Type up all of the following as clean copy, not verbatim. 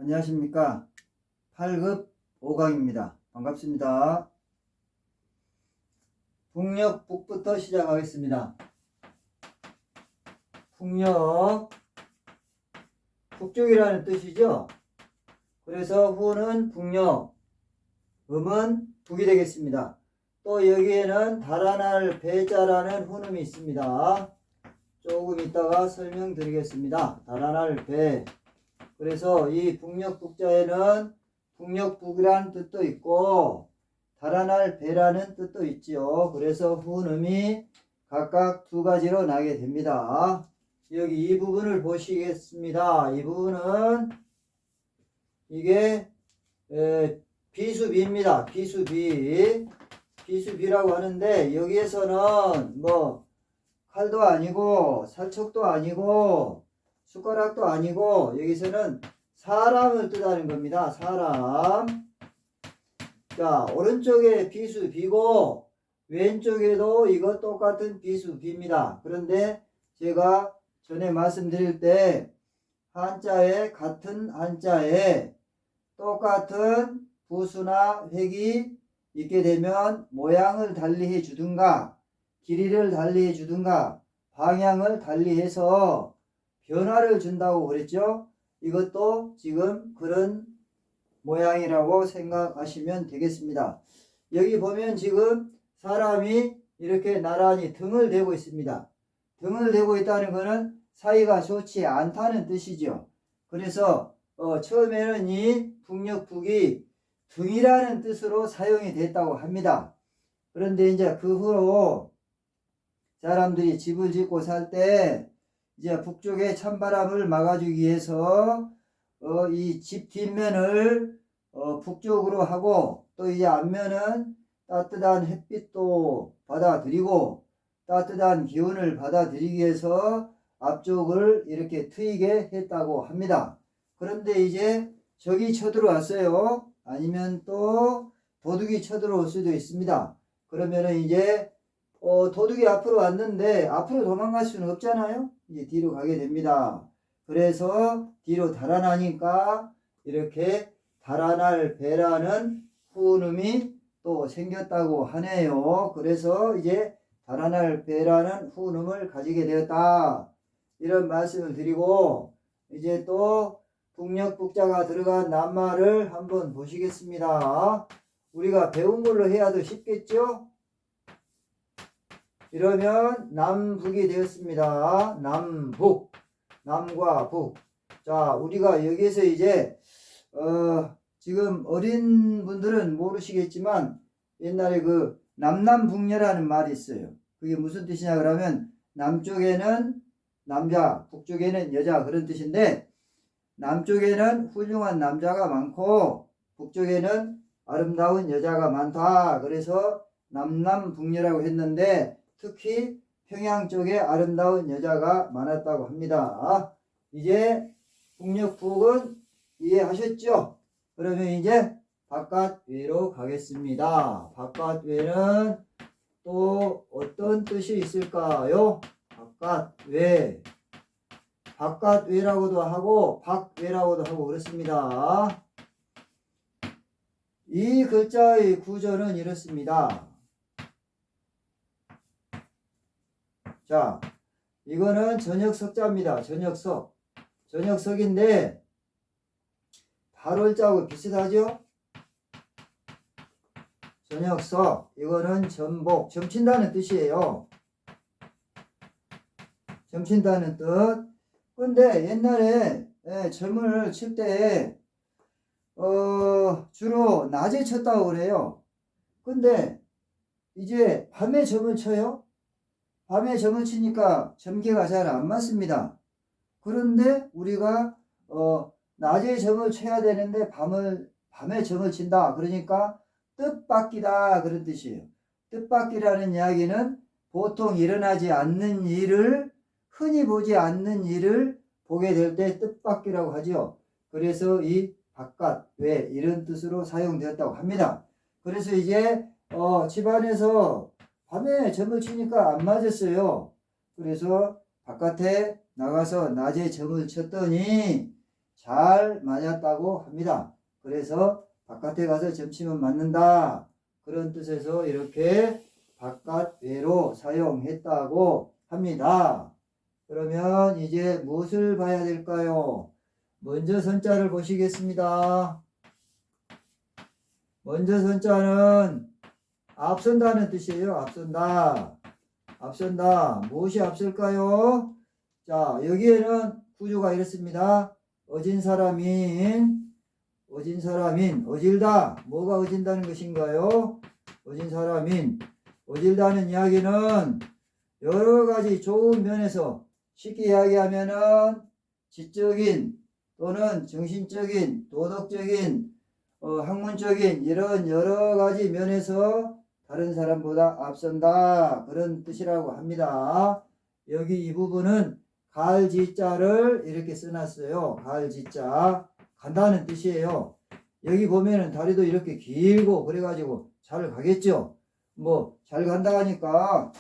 안녕하십니까. 8급 5강입니다. 반갑습니다. 북녘 북부터 시작하겠습니다. 북녘, 북쪽이라는 뜻이죠. 그래서 후는 북녘, 음은 북이 되겠습니다. 또 여기에는 달아날 배자라는 훈음이 있습니다. 조금 이따가 설명드리겠습니다. 달아날 배. 그래서 이 북녘 북자에는 북녘 북이라는 뜻도 있고 달아날 배라는 뜻도 있지요. 그래서 훈음이 각각 두 가지로 나게 됩니다. 여기 이 부분을 보시겠습니다. 이 부분은 이게 비수비입니다. 비수비라고 하는데 여기에서는 뭐 칼도 아니고 살척도 아니고 숟가락도 아니고 여기서는 사람을 뜻하는 겁니다. 사람. 자, 오른쪽에 비수비고 왼쪽에도 이거 똑같은 비수비입니다. 그런데 제가 전에 말씀드릴 때 한자에 같은 한자에 똑같은 부수나 획이 있게 되면 모양을 달리해 주든가 길이를 달리해 주든가 방향을 달리해서 변화를 준다고 그랬죠. 이것도 지금 그런 모양이라고 생각하시면 되겠습니다. 여기 보면 지금 사람이 이렇게 나란히 등을 대고 있습니다. 등을 대고 있다는 것은 사이가 좋지 않다는 뜻이죠. 그래서 처음에는 이 북녘 북이 등이라는 뜻으로 사용이 됐다고 합니다. 그런데 이제 그 후로 사람들이 집을 짓고 살 때 이제 북쪽에 찬바람을 막아주기 위해서 이 집 뒷면을 북쪽으로 하고 또 이제 앞면은 따뜻한 햇빛도 받아들이고 따뜻한 기운을 받아들이기 위해서 앞쪽을 이렇게 트이게 했다고 합니다. 그런데 이제 적이 쳐들어왔어요. 아니면 또 도둑이 쳐들어올 수도 있습니다. 그러면은 이제 도둑이 앞으로 왔는데 앞으로 도망갈 수는 없잖아요. 이제 뒤로 가게 됩니다. 그래서 뒤로 달아나니까 이렇게 달아날 배라는 후음이 또 생겼다고 하네요. 그래서 이제 달아날 배라는 후음을 가지게 되었다. 이런 말씀을 드리고 이제 또 북녘 북자가 들어간 낱말을 한번 보시겠습니다. 우리가 배운 걸로 해야 더 쉽겠죠? 이러면 남북이 되었습니다. 남북, 남과 북. 자, 우리가 여기에서 이제 지금 어린 분들은 모르시겠지만 옛날에 그 남남북녀라는 말이 있어요. 그게 무슨 뜻이냐 그러면 남쪽에는 남자, 북쪽에는 여자 그런 뜻인데 남쪽에는 훌륭한 남자가 많고 북쪽에는 아름다운 여자가 많다. 그래서 남남북녀라고 했는데 특히 평양 쪽에 아름다운 여자가 많았다고 합니다. 이제 북녘 북은 이해하셨죠? 그러면 이제 바깥 외로 가겠습니다. 바깥 외는 또 어떤 뜻이 있을까요? 바깥 외. 바깥 외라고도 하고 박외라고도 하고 그렇습니다. 이 글자의 구조는 이렇습니다. 자, 이거는 전역석자입니다. 전역석. 전역석인데 발월자하고 비슷하죠? 전역석. 이거는 전복. 점친다는 뜻이에요. 점친다는 뜻. 근데 옛날에 점을 칠 때 주로 낮에 쳤다고 그래요. 근데 이제 밤에 점을 쳐요. 밤에 점을 치니까 점괘가 잘 안 맞습니다. 그런데 우리가 낮에 점을 쳐야 되는데 밤에 점을 친다. 그러니까 뜻밖이다 그런 뜻이에요. 뜻밖이라는 이야기는 보통 일어나지 않는 일을 흔히 보지 않는 일을 보게 될 때 뜻밖이라고 하죠. 그래서 이 바깥, 외 이런 뜻으로 사용되었다고 합니다. 그래서 이제 집안에서 밤에 점을 치니까 안 맞았어요. 그래서 바깥에 나가서 낮에 점을 쳤더니 잘 맞았다고 합니다. 그래서 바깥에 가서 점치면 맞는다. 그런 뜻에서 이렇게 바깥외로 사용했다고 합니다. 그러면 이제 무엇을 봐야 될까요? 먼저 선자를 보시겠습니다. 먼저 선자는 앞선다는 뜻이에요. 앞선다. 앞선다. 무엇이 앞설까요? 자, 여기에는 구조가 이렇습니다. 어진 사람인, 어질다. 뭐가 어진다는 것인가요? 어진 사람인, 어질다는 이야기는 여러 가지 좋은 면에서 쉽게 이야기하면은 지적인 또는 정신적인, 도덕적인, 학문적인 이런 여러 가지 면에서 다른 사람보다 앞선다. 그런 뜻이라고 합니다. 여기 이 부분은 갈지자를 이렇게 써놨어요. 갈지자. 간다는 뜻이에요. 여기 보면은 다리도 이렇게 길고 그래가지고 잘 가겠죠. 뭐 잘 간다 하니까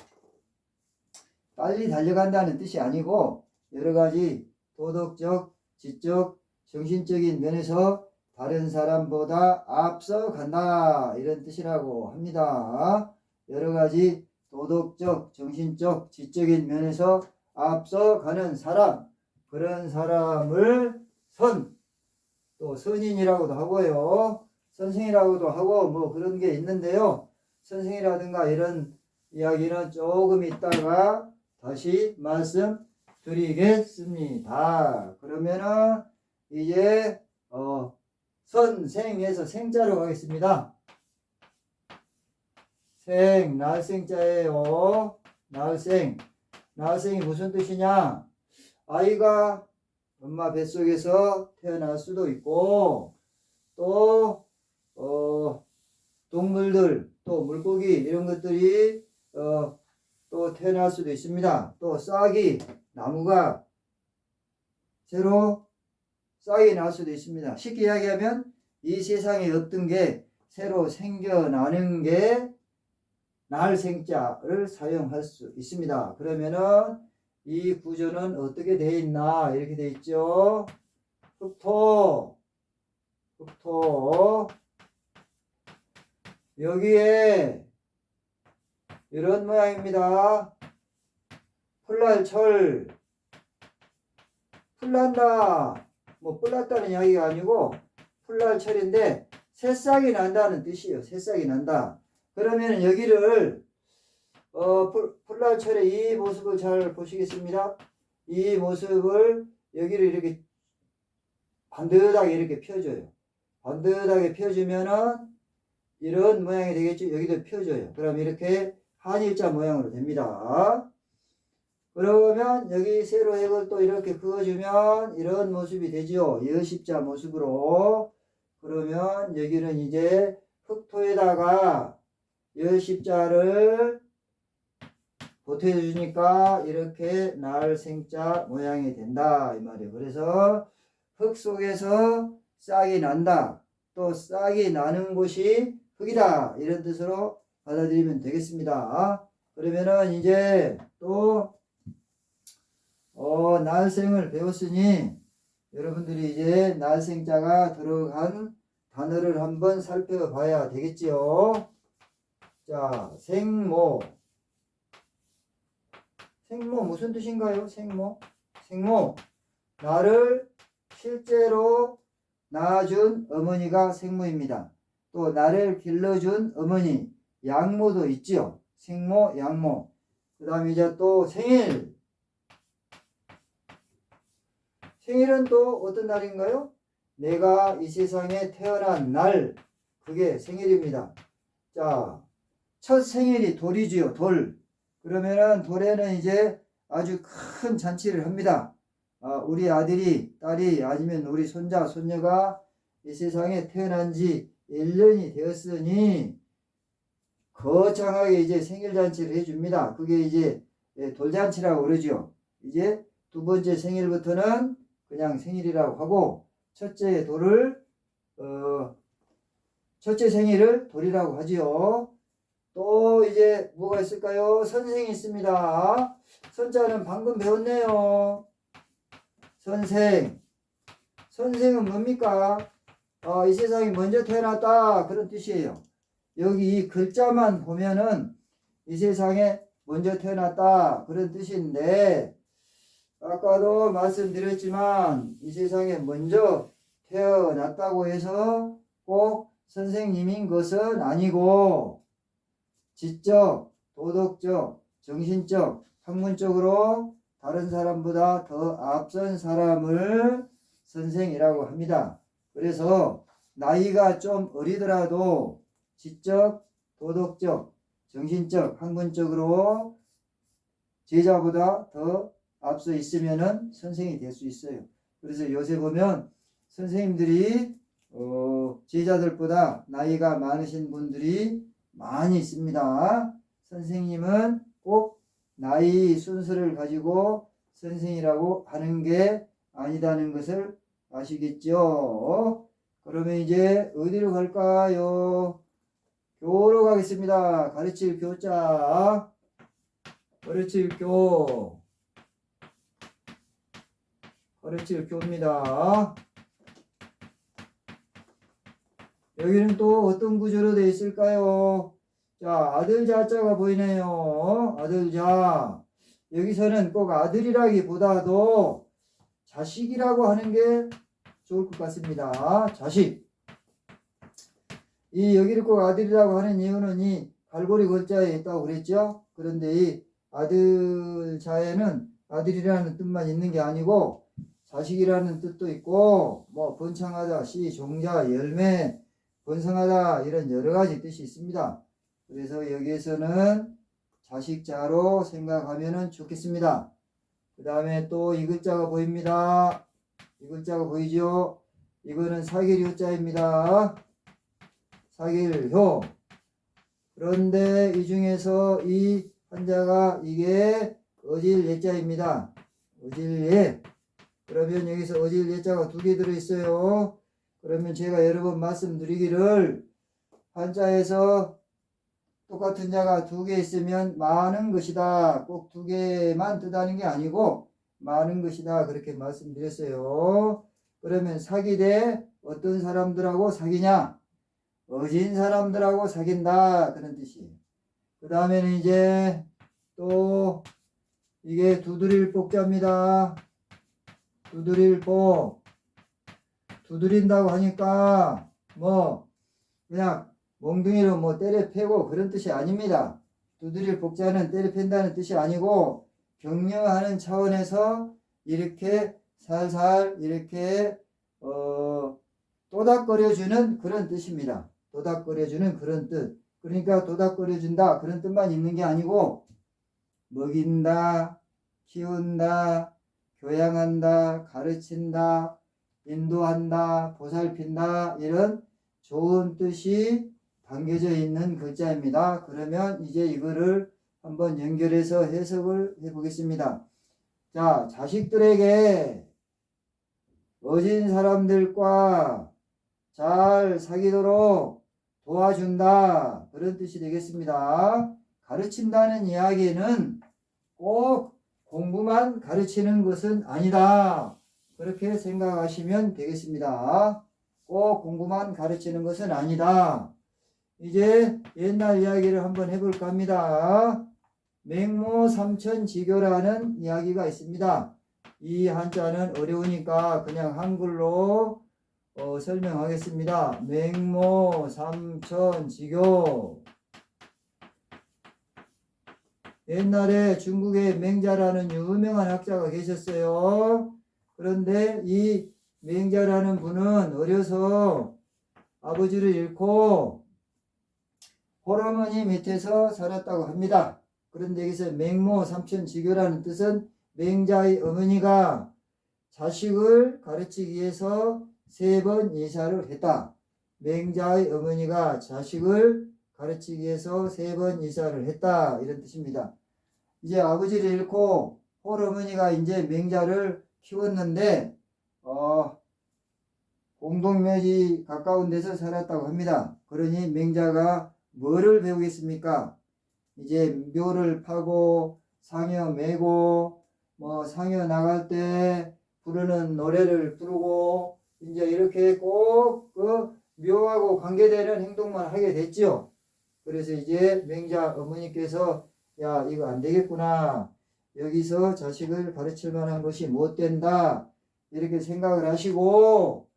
빨리 달려간다는 뜻이 아니고 여러 가지 도덕적, 지적, 정신적인 면에서 다른 사람보다 앞서 간다 이런 뜻이라고 합니다. 여러 가지 도덕적, 정신적, 지적인 면에서 앞서 가는 사람, 그런 사람을 또 선인이라고도 하고요. 선생이라고도 하고 뭐 그런 게 있는데요. 선생이라든가 이런 이야기는 조금 있다가 다시 말씀드리겠습니다. 그러면은 이제 선생에서 생자로 가겠습니다. 날생자예요. 날생이 무슨 뜻이냐? 아이가 엄마 뱃속에서 태어날 수도 있고 또 동물들 또 물고기 이런 것들이 또 태어날 수도 있습니다. 또 싹이 나무가 새로 싹이 날 수도 있습니다. 쉽게 이야기하면 이 세상에 어떤 게 새로 생겨나는 게 날생자를 사용할 수 있습니다. 그러면은 이 구조는 어떻게 되어 있나? 이렇게 되어 있죠. 흑토 여기에 이런 모양입니다. 풀날철 풀난다 뭐 풀났다는 이야기가 아니고 풀날철인데 새싹이 난다는 뜻이에요. 새싹이 난다. 그러면 여기를 풀날철의 이 모습을 잘 보시겠습니다. 이 모습을 여기를 이렇게 반듯하게 이렇게 펴줘요. 반듯하게 펴주면은 이런 모양이 되겠죠. 여기도 펴줘요. 그럼 이렇게 한일자 모양으로 됩니다. 그러면 여기 세로 핵을 또 이렇게 그어주면 이런 모습이 되죠. 여십자 모습으로. 그러면 여기는 이제 흑토에다가 여십자를 보태주니까 이렇게 날생자 모양이 된다 이 말이에요. 그래서 흙 속에서 싹이 난다. 또 싹이 나는 곳이 흙이다. 이런 뜻으로 받아들이면 되겠습니다. 그러면은 이제 또 날생을 배웠으니 여러분들이 이제 날생자가 들어간 단어를 한번 살펴봐야 되겠지요. 자, 생모 무슨 뜻인가요? 생모 나를 실제로 낳아준 어머니가 생모입니다. 또 나를 길러준 어머니 양모도 있지요. 생모, 양모. 그 다음에 이제 또 생일은 또 어떤 날인가요? 내가 이 세상에 태어난 날, 그게 생일입니다. 자, 첫 생일이 돌이지요. 돌. 그러면은 돌에는 이제 아주 큰 잔치를 합니다. 우리 아들이, 딸이, 아니면 우리 손자, 손녀가 이 세상에 태어난 지 1년이 되었으니 거창하게 이제 생일잔치를 해줍니다. 그게 이제 돌잔치라고 그러죠. 이제 두 번째 생일부터는 그냥 생일이라고 하고 첫째 생일을 돌이라고 하지요. 또 이제 뭐가 있을까요? 선생이 있습니다. 선자는 방금 배웠네요. 선생은 뭡니까? 이 세상에 먼저 태어났다 그런 뜻이에요. 여기 이 글자만 보면은 이 세상에 먼저 태어났다 그런 뜻인데, 아까도 말씀드렸지만 이 세상에 먼저 태어났다고 해서 꼭 선생님인 것은 아니고, 지적, 도덕적, 정신적, 학문적으로 다른 사람보다 더 앞선 사람을 선생이라고 합니다. 그래서 나이가 좀 어리더라도 지적, 도덕적, 정신적, 학문적으로 제자보다 더 앞서 있으면은 선생이 될 수 있어요. 그래서 요새 보면 선생님들이 제자들보다 나이가 많으신 분들이 많이 있습니다. 선생님은 꼭 나이 순서를 가지고 선생이라고 하는 게 아니다는 것을 아시겠죠? 그러면 이제 어디로 갈까요? 교로 가겠습니다. 가르칠 교자. 가르칠 교. 가르칠 교입니다. 여기는 또 어떤 구조로 되어 있을까요? 자, 아들 자자가 보이네요. 아들 자. 여기서는 꼭 아들이라기보다도 자식이라고 하는 게 좋을 것 같습니다. 자식. 여기를 꼭 아들이라고 하는 이유는 이 갈고리 글자에 있다고 그랬죠? 그런데 이 아들 자에는 아들이라는 뜻만 있는 게 아니고 자식이라는 뜻도 있고, 뭐 번창하다, 씨, 종자, 열매, 번성하다 이런 여러 가지 뜻이 있습니다. 그래서 여기에서는 자식자로 생각하면 좋겠습니다. 그 다음에 또 이 글자가 보입니다. 이 글자가 보이죠? 이거는 사길효자입니다. 사길효. 그런데 이 중에서 이 한자가 이게 어질예자입니다. 어질예. 그러면 여기서 어질예자가 2개 들어있어요. 그러면 제가 여러 번 말씀드리기를, 한자에서 똑같은 자가 2개 있으면 많은 것이다. 꼭 2개만 뜻하는 게 아니고 많은 것이다. 그렇게 말씀드렸어요. 그러면 사귀되 어떤 사람들하고 사귀냐? 어진 사람들하고 사귄다. 그런 뜻이에요. 그 다음에는 이제 또 이게 두드릴 복자입니다. 두드릴 복. 두드린다고 하니까 뭐 그냥 몽둥이로 뭐 때려 패고 그런 뜻이 아닙니다. 두드릴 복자는 때려 팬다는 뜻이 아니고 격려하는 차원에서 이렇게 살살 이렇게 도닥거려주는 그런 뜻입니다. 도닥거려주는 그런 뜻. 그러니까 도닥거려준다 그런 뜻만 있는 게 아니고 먹인다, 키운다, 교양한다, 가르친다, 인도한다, 보살핀다 이런 좋은 뜻이 담겨져 있는 글자입니다. 그러면 이제 이거를 한번 연결해서 해석을 해보겠습니다. 자, 자식들에게 어진 사람들과 잘 사귀도록 도와준다. 그런 뜻이 되겠습니다. 가르친다는 이야기는 꼭 공부만 가르치는 것은 아니다. 그렇게 생각하시면 되겠습니다. 꼭 공부만 가르치는 것은 아니다. 이제 옛날 이야기를 한번 해볼까 합니다. 맹모삼천지교라는 이야기가 있습니다. 이 한자는 어려우니까 그냥 한글로 설명하겠습니다. 맹모삼천지교. 옛날에 중국에 맹자라는 유명한 학자가 계셨어요. 그런데 이 맹자라는 분은 어려서 아버지를 잃고 홀어머니 밑에서 살았다고 합니다. 그런데 여기서 맹모삼천지교라는 뜻은 맹자의 어머니가 자식을 가르치기 위해서 3번 이사를 했다. 맹자의 어머니가 자식을 가르치기 위해서 3번 이사를 했다. 이런 뜻입니다. 이제 아버지를 잃고 홀어머니가 이제 맹자를 키웠는데 공동묘지 가까운 데서 살았다고 합니다. 그러니 맹자가 뭐를 배우겠습니까? 이제 묘를 파고 상여 메고 뭐 상여 나갈 때 부르는 노래를 부르고 이제 이렇게 꼭 그 묘하고 관계되는 행동만 하게 됐지요. 그래서 이제 맹자 어머니께서 야, 이거 안 되겠구나. 여기서 자식을 가르칠 만한 것이 못 된다. 이렇게 생각을 하시고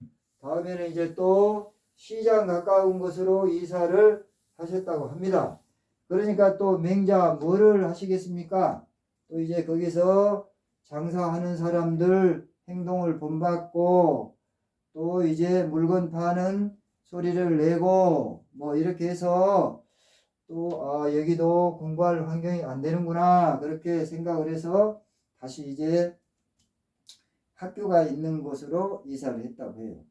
다음에는 이제 또 시장 가까운 곳으로 이사를 하셨다고 합니다. 그러니까 또 맹자 뭐를 하시겠습니까? 또 이제 거기서 장사하는 사람들 행동을 본받고 또 이제 물건 파는 소리를 내고 뭐 이렇게 해서 또 여기도 공부할 환경이 안 되는구나 그렇게 생각을 해서 다시 이제 학교가 있는 곳으로 이사를 했다고 해요.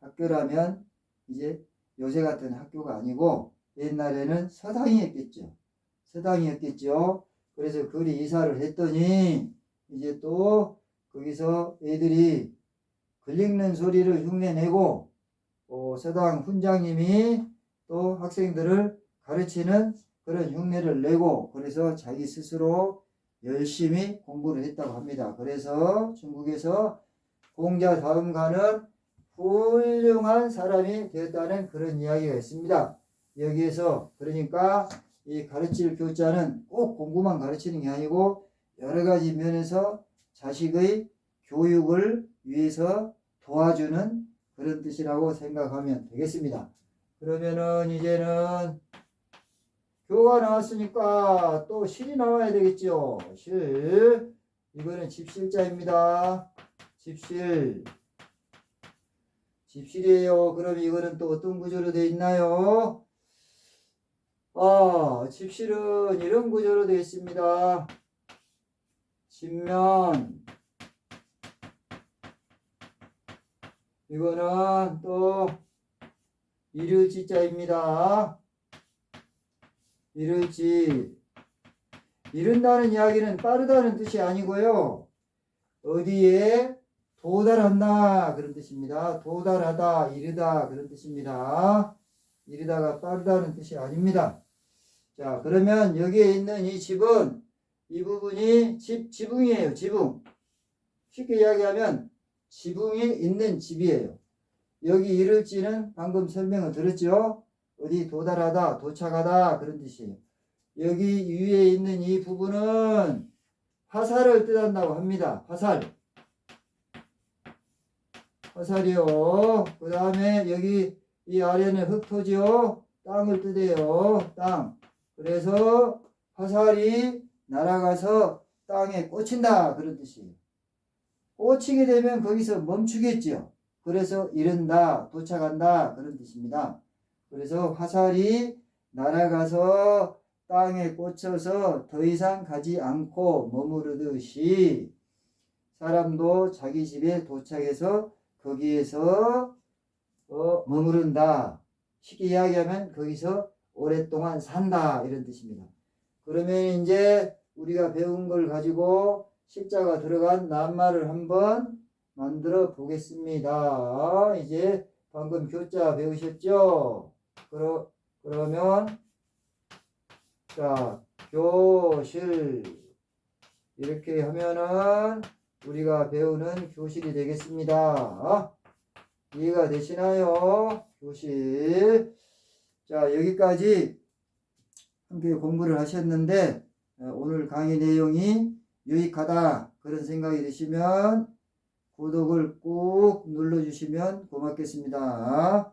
학교라면 이제 요새 같은 학교가 아니고 옛날에는 서당이었겠죠. 서당이었겠죠. 그래서 그리 이사를 했더니 이제 또 거기서 애들이 글 읽는 소리를 흉내내고 서당 훈장님이 또 학생들을 가르치는 그런 흉내를 내고 그래서 자기 스스로 열심히 공부를 했다고 합니다. 그래서 중국에서 공자 다음 가는 훌륭한 사람이 되었다는 그런 이야기가 있습니다. 여기에서 그러니까 이 가르칠 교자는 꼭 공부만 가르치는 게 아니고 여러 가지 면에서 자식의 교육을 위해서 도와주는 그런 뜻이라고 생각하면 되겠습니다. 그러면은 이제는 교가 나왔으니까 또 실이 나와야 되겠죠. 실. 이거는 집실자입니다. 집실. 집실이에요. 그럼 이거는 또 어떤 구조로 되어 있나요? 집실은 이런 구조로 되어 있습니다. 집면. 이거는 또 이르지자입니다. 이르지. 이른다는 이야기는 빠르다는 뜻이 아니고요. 어디에 도달한다 그런 뜻입니다. 도달하다, 이르다 그런 뜻입니다. 이르다가 빠르다는 뜻이 아닙니다. 자, 그러면 여기에 있는 이 집은 이 부분이 지붕이에요. 지붕. 쉽게 이야기하면 지붕이 있는 집이에요. 여기 이를지는 방금 설명을 들었죠? 어디 도달하다, 도착하다 그런 뜻이에요. 여기 위에 있는 이 부분은 화살을 뜻한다고 합니다. 화살. 화살이요. 그 다음에 여기 이 아래는 흙토지요. 땅을 뜻해요. 땅. 그래서 화살이 날아가서 땅에 꽂힌다 그런 뜻이에요. 꽂히게 되면 거기서 멈추겠죠. 그래서 이른다, 도착한다 그런 뜻입니다. 그래서 화살이 날아가서 땅에 꽂혀서 더 이상 가지 않고 머무르듯이 사람도 자기 집에 도착해서 거기에서 머무른다. 쉽게 이야기하면 거기서 오랫동안 산다 이런 뜻입니다. 그러면 이제 우리가 배운 걸 가지고 실자가 들어간 낱말을 한번 만들어 보겠습니다. 이제 방금 교자 배우셨죠? 그러면 자, 교실 이렇게 하면은 우리가 배우는 교실이 되겠습니다. 이해가 되시나요? 교실. 자, 여기까지 함께 공부를 하셨는데 오늘 강의 내용이 유익하다 그런 생각이 드시면 구독을 꾹 눌러주시면 고맙겠습니다.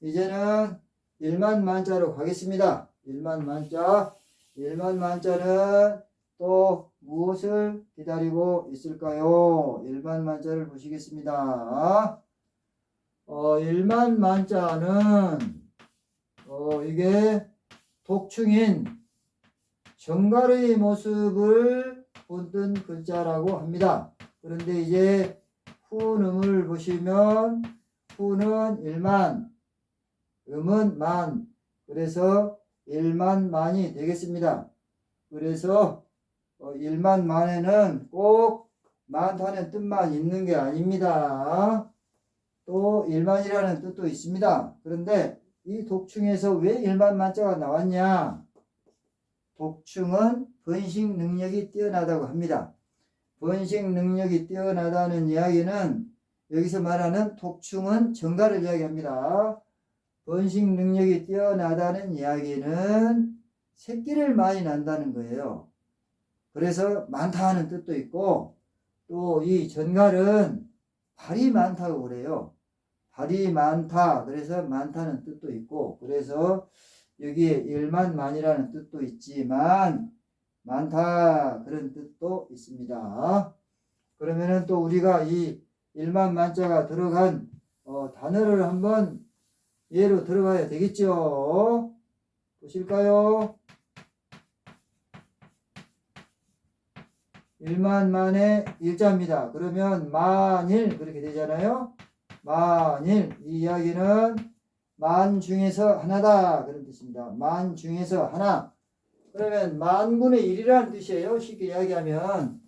이제는 1만 만자로 가겠습니다. 1만 만자. 1만 만자는 또 무엇을 기다리고 있을까요? 1만 만자를 보시겠습니다. 1만 만자는 이게 독충인 정갈의 모습을 본뜬 글자라고 합니다. 그런데 이제 후음을 보시면 후는 1만, 음은 만, 그래서 1만 만이 되겠습니다. 그래서 1만 만에는 꼭 많다는 뜻만 있는 게 아닙니다. 또 1만이라는 뜻도 있습니다. 그런데 이 독충에서 왜 1만 만자가 나왔냐? 독충은 번식 능력이 뛰어나다고 합니다. 번식 능력이 뛰어나다는 이야기는 여기서 말하는 독충은 정가를 이야기합니다. 번식 능력이 뛰어나다는 이야기는 새끼를 많이 난다는 거예요. 그래서 많다 하는 뜻도 있고, 또 이 전갈은 발이 많다고 그래요. 발이 많다, 그래서 많다는 뜻도 있고, 그래서 여기에 일만만이라는 뜻도 있지만 많다 그런 뜻도 있습니다. 그러면은 또 우리가 이 일만만자가 들어간 단어를 한번 예로 들어가야 되겠죠. 보실까요? 일만만의 일자입니다. 그러면 만일 그렇게 되잖아요. 만일, 이 이야기는 만 중에서 하나다 그런 뜻입니다. 만 중에서 하나. 그러면 만분의 1이라는 뜻이에요. 쉽게 이야기하면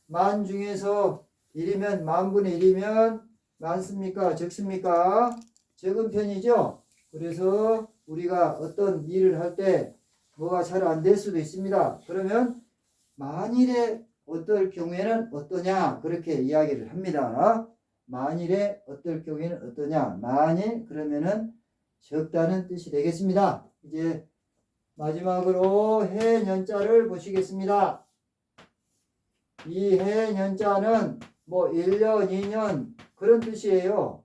만 중에서 1이면 만분의 1이면 많습니까? 적습니까? 적은 편이죠. 그래서 우리가 어떤 일을 할 때 뭐가 잘 안 될 수도 있습니다. 그러면 만일에 어떨 경우에는 어떠냐 그렇게 이야기를 합니다. 만일에 어떨 경우에는 어떠냐, 만일 그러면은 적다는 뜻이 되겠습니다. 이제 마지막으로 해년자를 보시겠습니다. 이 해년자는 뭐 1년, 2년 그런 뜻이에요.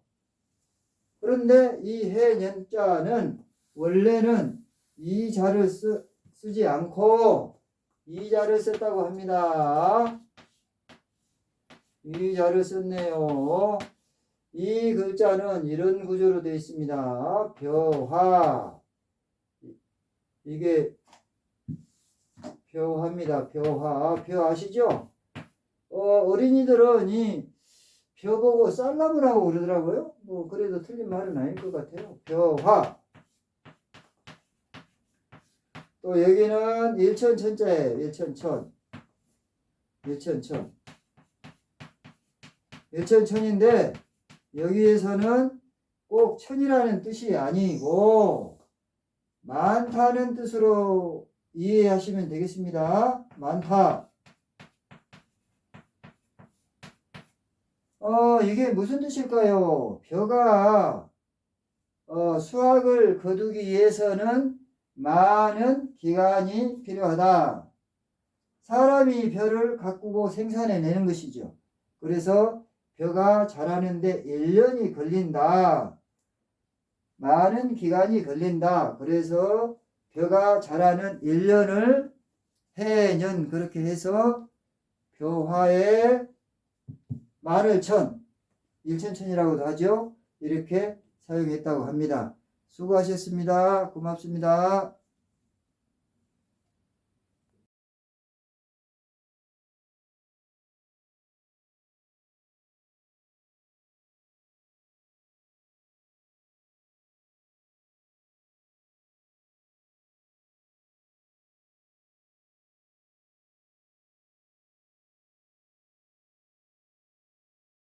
그런데 이 해년자는 원래는 이 자를 쓰지 않고 이 자를 썼다고 합니다. 이 자를 썼네요. 이 글자는 이런 구조로 되어 있습니다. 벼화. 이게 벼화입니다. 벼화. 벼 아시죠? 어린이들은 이 벼 보고 쌀나무라고 그러더라고요. 뭐 그래도 틀린 말은 아닐 것 같아요. 벼화. 또 여기는 일천천자예요. 일천천. 일천천. 일천천인데 여기에서는 꼭 천이라는 뜻이 아니고 많다는 뜻으로 이해하시면 되겠습니다. 많다. 이게 무슨 뜻일까요? 벼가 수확을 거두기 위해서는 많은 기간이 필요하다. 사람이 벼를 가꾸고 생산해내는 것이죠. 그래서 벼가 자라는데 1년이 걸린다. 많은 기간이 걸린다. 그래서 벼가 자라는 1년을 해년 그렇게 해서 벼화의 만을천, 일천천이라고도 하죠. 이렇게 사용했다고 합니다. 수고하셨습니다. 고맙습니다.